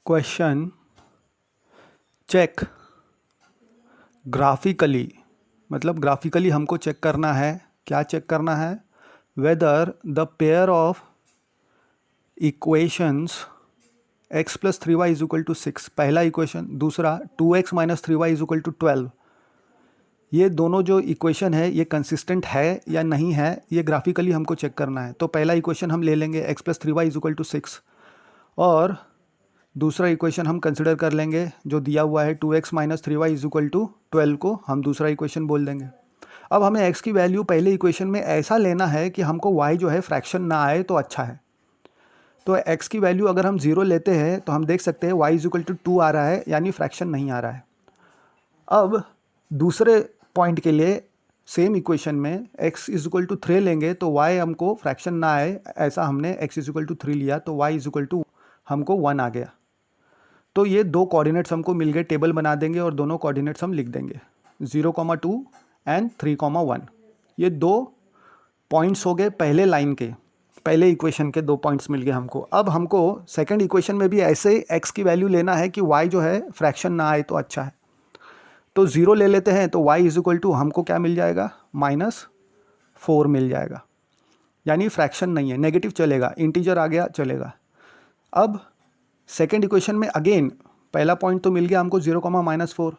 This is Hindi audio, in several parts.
क्वेश्चन चेक ग्राफिकली, मतलब ग्राफिकली हमको चेक करना है। क्या चेक करना है? Whether the pair of equations x plus 3y is equal to 6, पहला इक्वेशन। दूसरा 2x minus 3y is equal to 12। ये दोनों जो इक्वेशन है ये कंसिस्टेंट है या नहीं है, ये ग्राफिकली हमको चेक करना है। तो पहला इक्वेशन हम ले लेंगे x plus 3y is equal to 6, और दूसरा इक्वेशन हम कंसिडर कर लेंगे जो दिया हुआ है 2x minus 3y is equal to 12 को हम दूसरा इक्वेशन बोल देंगे। अब हमें x की वैल्यू पहले इक्वेशन में ऐसा लेना है कि हमको y जो है फ्रैक्शन ना आए तो अच्छा है। तो x की वैल्यू अगर हम 0 लेते हैं तो हम देख सकते हैं y इज इक्वल टू 2 आ रहा है, यानी फ्रैक्शन नहीं आ रहा है। अब दूसरे पॉइंट के लिए सेम इक्वेशन में x इज इक्वल टू 3 लेंगे तो y हमको फ्रैक्शन ना आए, ऐसा हमने x इज इक्वल टू 3 लिया तो y इज इक्वल टू हमको 1 आ गया। तो ये दो कोऑर्डिनेट्स हमको मिल गए, टेबल बना देंगे और दोनों कोऑर्डिनेट्स हम लिख देंगे 0,2 एंड 3,1। ये दो पॉइंट्स हो गए पहले लाइन के, पहले इक्वेशन के दो पॉइंट्स मिल गए हमको। अब हमको सेकंड इक्वेशन में भी ऐसे x की वैल्यू लेना है कि y जो है फ्रैक्शन ना आए तो अच्छा है। तो 0 ले लेते हैं तो y इज इक्वल टू हमको क्या मिल जाएगा? -4 मिल जाएगा, यानी फ्रैक्शन नहीं है, नेगेटिव चलेगा, इंटीजर आ गया चलेगा। अब सेकेंड इक्वेशन में अगेन पहला पॉइंट तो मिल गया हमको 0,-4।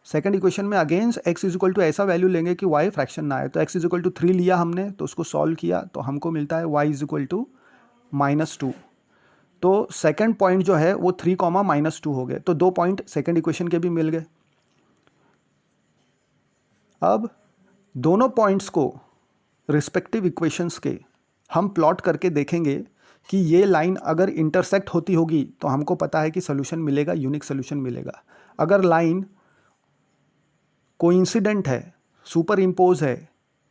सेकेंड इक्वेशन में again x is equal to ऐसा वैल्यू लेंगे कि y फ्रैक्शन ना आए। तो x इज इक्वल टू 3 लिया हमने, तो उसको सॉल्व किया तो हमको मिलता है y इज इक्वल टू -2। तो सेकेंड पॉइंट जो है वो 3,-2 हो गए। तो दो पॉइंट सेकेंड इक्वेशन के भी मिल गए। अब दोनों पॉइंट्स को रिस्पेक्टिव इक्वेशंस के हम प्लॉट करके देखेंगे कि ये लाइन अगर इंटरसेक्ट होती होगी तो हमको पता है कि सोल्यूशन मिलेगा, यूनिक सोल्यूशन मिलेगा। अगर लाइन कोइंसिडेंट है, सुपर इम्पोज है,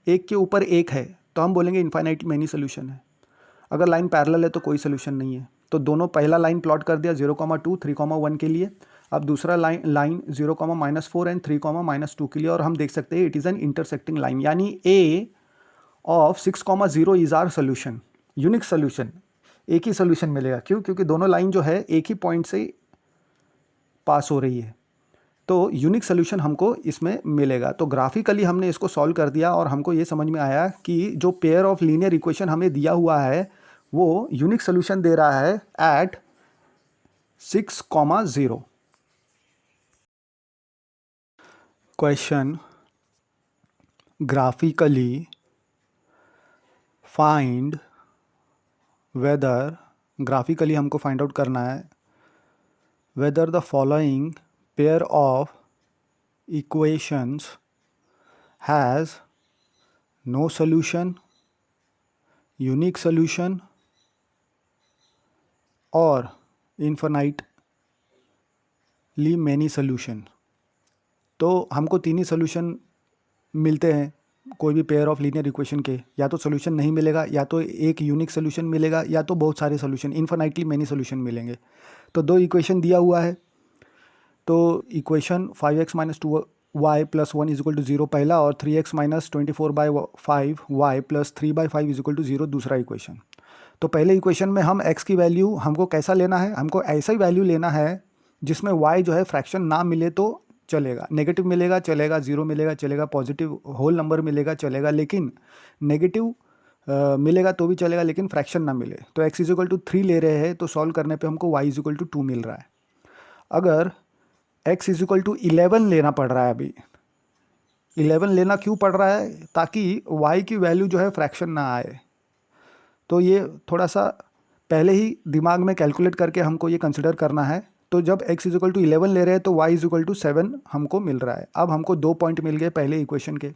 एक के ऊपर एक है, तो हम बोलेंगे इनफाइनाइट मेनी सोल्यूशन है। अगर लाइन पैरेलल है तो कोई सोल्यूशन नहीं है। तो दोनों पहला लाइन प्लॉट कर दिया 0,2 3,1 के लिए। अब दूसरा लाइन 0,-4 एंड 3,-2 के लिए, और हम देख सकते हैं it is an intersecting line, यानी A of 6,0 is our solution, unique solution. एक ही सोल्यूशन मिलेगा, क्यों? क्योंकि दोनों लाइन जो है एक ही पॉइंट से पास हो रही है, तो यूनिक सोल्यूशन हमको इसमें मिलेगा। तो ग्राफिकली हमने इसको सॉल्व कर दिया और हमको ये समझ में आया कि जो पेयर ऑफ लीनियर इक्वेशन हमें दिया हुआ है वो यूनिक सोल्यूशन दे रहा है एट 6,0। Question graphically find whether, graphically हमको फाइंड आउट करना है whether the following pair of equations has no solution, unique solution और इनफाइनाइटली मैनी सॉल्यूशन। तो हमको तीन ही सॉल्यूशन मिलते हैं कोई भी पेयर ऑफ लीनियर इक्वेशन के, या तो सॉल्यूशन नहीं मिलेगा, या तो एक यूनिक सॉल्यूशन मिलेगा, या तो बहुत सारे सॉल्यूशन, इनफाइनाइटली मैनी सॉल्यूशन मिलेंगे। तो दो इक्वेशन दिया हुआ है, तो equation 5x minus 2y plus 1 is equal to 0 पहला, और 3x minus 24/5y plus 3/5 is equal to 0 दूसरा इक्वेशन। तो पहले इक्वेशन में हम x की वैल्यू हमको कैसा लेना है? हमको ऐसा ही वैल्यू लेना है जिसमें y जो है फ्रैक्शन ना मिले तो चलेगा, नेगेटिव मिलेगा चलेगा, 0 मिलेगा चलेगा, पॉजिटिव होल नंबर मिलेगा चलेगा, लेकिन नेगेटिव मिलेगा तो भी चलेगा लेकिन फ्रैक्शन ना मिले। तो x इज इक्वल टू 3 ले रहे हैं तो सॉल्व करने पे हमको y इज इक्वल टू 2 मिल रहा है। अगर x इज इक्वल टू 11 लेना पड़ रहा है, अभी 11 लेना क्यों पड़ रहा है? ताकि y की वैल्यू जो है फ्रैक्शन ना आए। तो ये थोड़ा सा पहले ही दिमाग में कैलकुलेट करके हमको ये कंसिडर करना है। तो जब x इज इक्वल टू 11 ले रहे हैं तो y इज इक्वल टू 7 हमको मिल रहा है। अब हमको दो पॉइंट मिल गए पहले इक्वेशन के।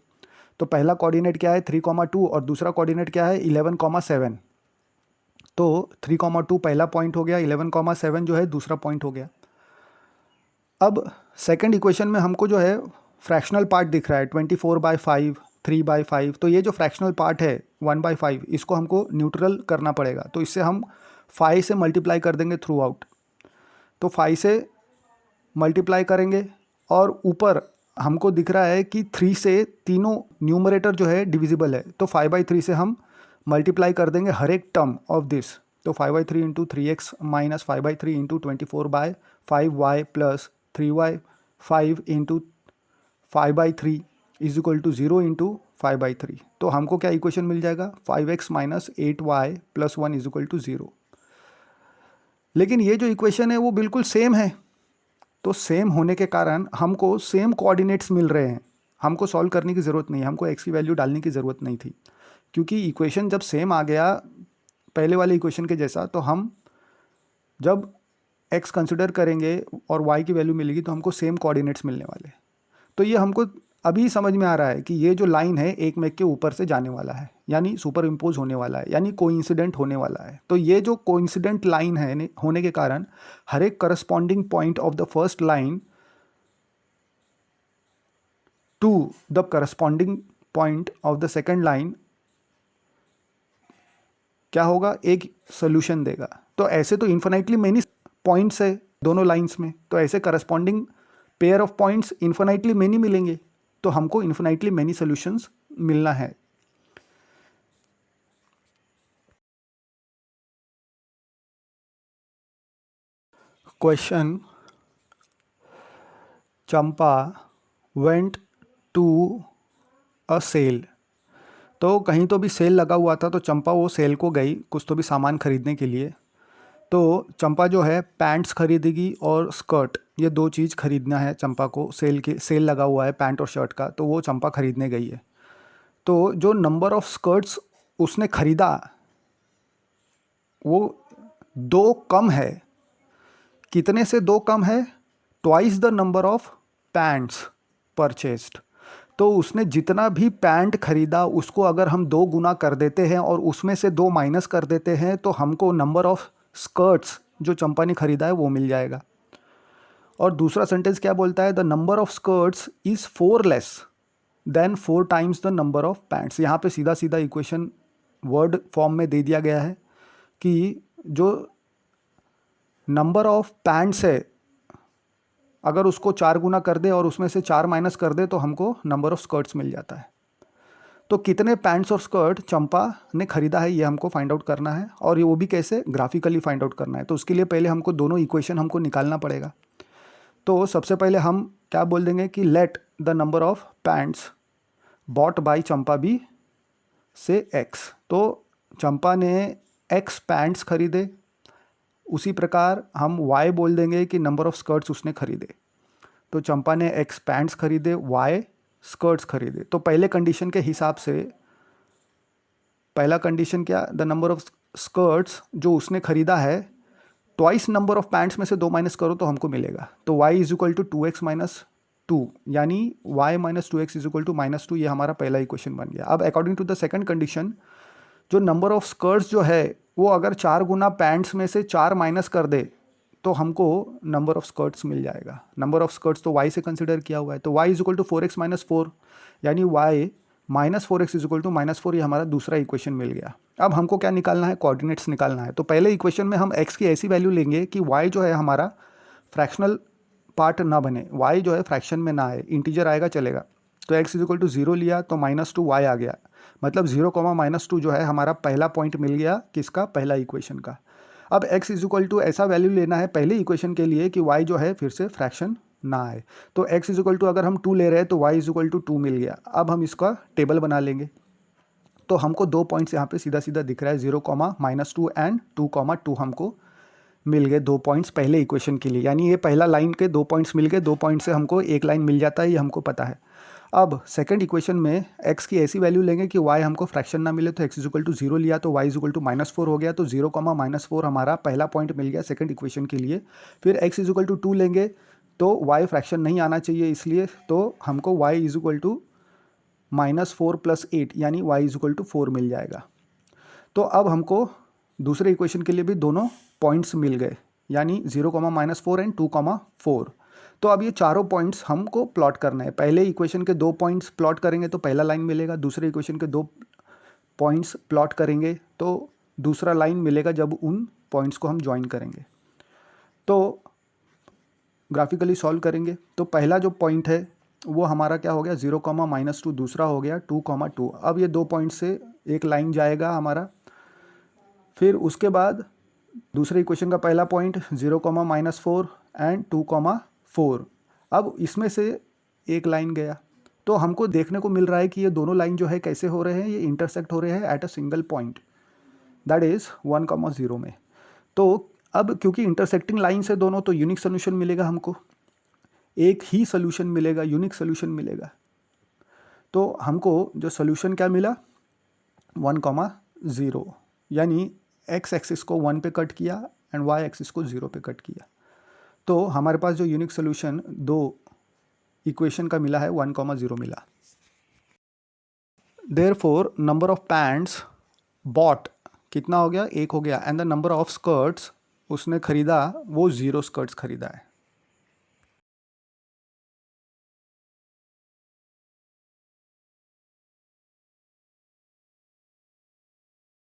तो पहला कोऑर्डिनेट क्या है 3,2 और दूसरा कोऑर्डिनेट क्या है 11,7। तो 3,2 पहला पॉइंट हो गया, 11,7 जो है दूसरा पॉइंट हो गया। अब सेकंड इक्वेशन में हमको जो है फ्रैक्शनल पार्ट दिख रहा है 24/5, 3/5। तो ये जो फ्रैक्शनल पार्ट है 1/5, इसको हमको न्यूट्रल करना पड़ेगा। तो इससे हम 5 से मल्टीप्लाई कर देंगे थ्रू आउट। तो 5 से मल्टीप्लाई करेंगे और ऊपर हमको दिख रहा है कि 3 से तीनों न्यूमरेटर जो है डिविजिबल है, तो 5/3 से हम मल्टीप्लाई कर देंगे हर एक टर्म ऑफ दिस। तो 5/3 into 3x minus 5/3 into 24/5y plus 3y 5 into 5/3 is equal to 0 into 5/3। तो हमको क्या इक्वेशन मिल जाएगा, 5x minus 8y plus 1 is equal to 0। लेकिन ये जो इक्वेशन है वो बिल्कुल सेम है, तो सेम होने के कारण हमको सेम कोऑर्डिनेट्स मिल रहे हैं, हमको सॉल्व करने की ज़रूरत नहीं है, हमको x की वैल्यू डालने की ज़रूरत नहीं थी, क्योंकि इक्वेशन जब सेम आ गया पहले वाले इक्वेशन के जैसा, तो हम जब x कंसिडर करेंगे और y की वैल्यू मिलेगी तो हमको सेम कोऑर्डिनेट्स मिलने वाले। तो ये हमको अभी समझ में आ रहा है कि ये जो लाइन है एक में के ऊपर से जाने वाला है, यानी सुपर इम्पोज होने वाला है, यानी कोइंसिडेंट होने वाला है। तो ये जो कोइंसिडेंट लाइन है होने के कारण हर एक corresponding point of the first line to the corresponding point of the second line क्या होगा, एक सोल्यूशन देगा। तो ऐसे तो इन्फिनाइटली मेनी पॉइंट्स है दोनों लाइंस में, तो ऐसे corresponding pair of points infinitely many मिलेंगे, तो हमको इन्फिनाइटली मेनी सॉल्यूशंस मिलना है। Question, Champa went to a sale. तो कहीं तो भी सेल लगा हुआ था, तो चंपा वो सेल को गई कुछ तो भी सामान खरीदने के लिए। तो चंपा जो है पैंट्स खरीदेगी और स्कर्ट, ये दो चीज़ खरीदना है चंपा को, सेल लगा हुआ है पैंट और शर्ट का, तो वो चंपा खरीदने गई है। तो जो नंबर ऑफ स्कर्ट्स उसने खरीदा वो 2 कम है। कितने से 2 कम है, twice the number of pants purchased. तो उसने जितना भी पैंट खरीदा उसको अगर हम 2 गुना कर देते हैं और उसमें से 2 माइनस कर देते हैं, तो हमको नंबर ऑफ स्कर्ट्स जो चंपा ने खरीदा है वो मिल जाएगा। और दूसरा सेंटेंस क्या बोलता है, the number of skirts is 4 less than 4 times the number of pants. यहाँ पे सीधा सीधा इक्वेशन वर्ड फॉर्म में दे दिया गया है कि जो नंबर ऑफ पैंट्स है अगर उसको 4 गुना कर दे और उसमें से 4 माइनस कर दे तो हमको नंबर ऑफ स्कर्ट्स मिल जाता है। तो कितने पैंट्स और स्कर्ट चंपा ने खरीदा है ये हमको फाइंड आउट करना है, और ये वो भी कैसे, ग्राफिकली फाइंड आउट करना है। तो उसके लिए पहले हमको दोनों इक्वेशन हमको निकालना पड़ेगा। तो सबसे पहले हम क्या बोल देंगे कि let the number of pants bought by Champa be से x। तो चंपा ने x पैंट्स खरीदे, उसी प्रकार हम y बोल देंगे कि नंबर ऑफ स्कर्ट्स उसने खरीदे। तो चंपा ने x पैंट्स खरीदे, y स्कर्ट्स खरीदे। तो पहले कंडीशन के हिसाब से पहला कंडीशन क्या, द नंबर ऑफ स्कर्ट्स जो उसने खरीदा है ट्वाइस नंबर ऑफ पैंट्स में से 2 माइनस करो तो हमको मिलेगा। तो y is equal to 2x minus 2, यानी y minus 2x is equal to -2। ये हमारा पहला इक्वेशन बन गया। अब according to the second condition, जो नंबर ऑफ स्कर्ट्स जो है वो अगर 4 गुना पैंट्स में से 4 माइनस कर दे तो हमको नंबर ऑफ स्कर्ट्स मिल जाएगा। नंबर ऑफ स्कर्ट्स तो y से कंसिडर किया हुआ है, तो y is equal to 4x minus 4, यानी y minus 4x is equal to -4। ये हमारा दूसरा इक्वेशन मिल गया। अब हमको क्या निकालना है, कोऑर्डिनेट्स निकालना है। तो पहले इक्वेशन में हम x की ऐसी वैल्यू लेंगे कि y जो है हमारा फ्रैक्शनल पार्ट ना बने, y जो है फ्रैक्शन में ना आए, इंटीजर आएगा चलेगा। तो x इज इक्वल टू 0 लिया तो -2y आ गया, मतलब 0, -2 जो है हमारा पहला पॉइंट मिल गया किसका, पहला इक्वेशन का। अब x इज इक्वल टू ऐसा वैल्यू लेना है पहले इक्वेशन के लिए कि y जो है फिर से फ्रैक्शन ना आए। तो x इज इक्वल टू अगर हम 2 ले रहे हैं तो y इज इक्वल टू 2 मिल गया। अब हम इसका टेबल बना लेंगे। तो हमको 2 पॉइंट्स यहाँ पे सीधा सीधा दिख रहा है, 0, -2 एंड 2, हमको मिल गए 2 पॉइंट्स पहले इक्वेशन के लिए। यानी ये पहला लाइन के 2 पॉइंट्स मिल गए, 2 पॉइंट से हमको एक लाइन मिल जाता है, ये हमको पता है। अब सेकंड इक्वेशन में x की ऐसी वैल्यू लेंगे कि y हमको फ्रैक्शन ना मिले, तो x इज इक्वल टू 0 लिया तो y इज इक्वल टू -4 हो गया। तो 0, -4 हमारा पहला पॉइंट मिल गया सेकंड इक्वेशन के लिए। फिर x इज इक्वल टू 2 लेंगे तो y फ्रैक्शन नहीं आना चाहिए, इसलिए तो हमको y इज इक्वल टू -4 + 8 यानी y इज इक्वल टू 4 मिल जाएगा। तो अब हमको दूसरे इक्वेशन के लिए भी दोनों पॉइंट्स मिल गए, यानी 0, -4 एंड 2, 4। तो अब ये चारों पॉइंट्स हमको प्लॉट करना है। पहले इक्वेशन के 2 पॉइंट्स प्लॉट करेंगे तो पहला लाइन मिलेगा, दूसरे इक्वेशन के 2 पॉइंट्स प्लॉट करेंगे तो दूसरा लाइन मिलेगा जब उन पॉइंट्स को हम ज्वाइन करेंगे। तो ग्राफिकली सॉल्व करेंगे तो पहला जो पॉइंट है वो हमारा क्या हो गया, 0, -2, दूसरा हो गया 2, 2। अब ये 2 पॉइंट से एक लाइन जाएगा हमारा, फिर उसके बाद दूसरे इक्वेशन का पहला पॉइंट 0, -4 एंड 2, 4। अब इसमें से एक लाइन गया, तो हमको देखने को मिल रहा है कि ये दोनों लाइन जो है कैसे हो रहे हैं, ये इंटरसेक्ट हो रहे हैं at a single point, that is 1, 0 में। तो अब क्योंकि इंटरसेक्टिंग लाइन से दोनों, तो यूनिक सोल्यूशन मिलेगा हमको, एक ही सोल्यूशन मिलेगा, यूनिक सोल्यूशन मिलेगा। तो हमको जो सोल्यूशन क्या मिला, 1, 0, यानी एक्स एक्सिस को 1 पे कट किया एंड वाई एक्सिस को 0 पे कट किया। तो हमारे पास जो यूनिक सोल्यूशन दो इक्वेशन का मिला है 1, 0 मिला। Therefore number of pants bought कितना हो गया, 1 हो गया, and the number of skirts उसने खरीदा वो 0 स्कर्ट्स खरीदा है।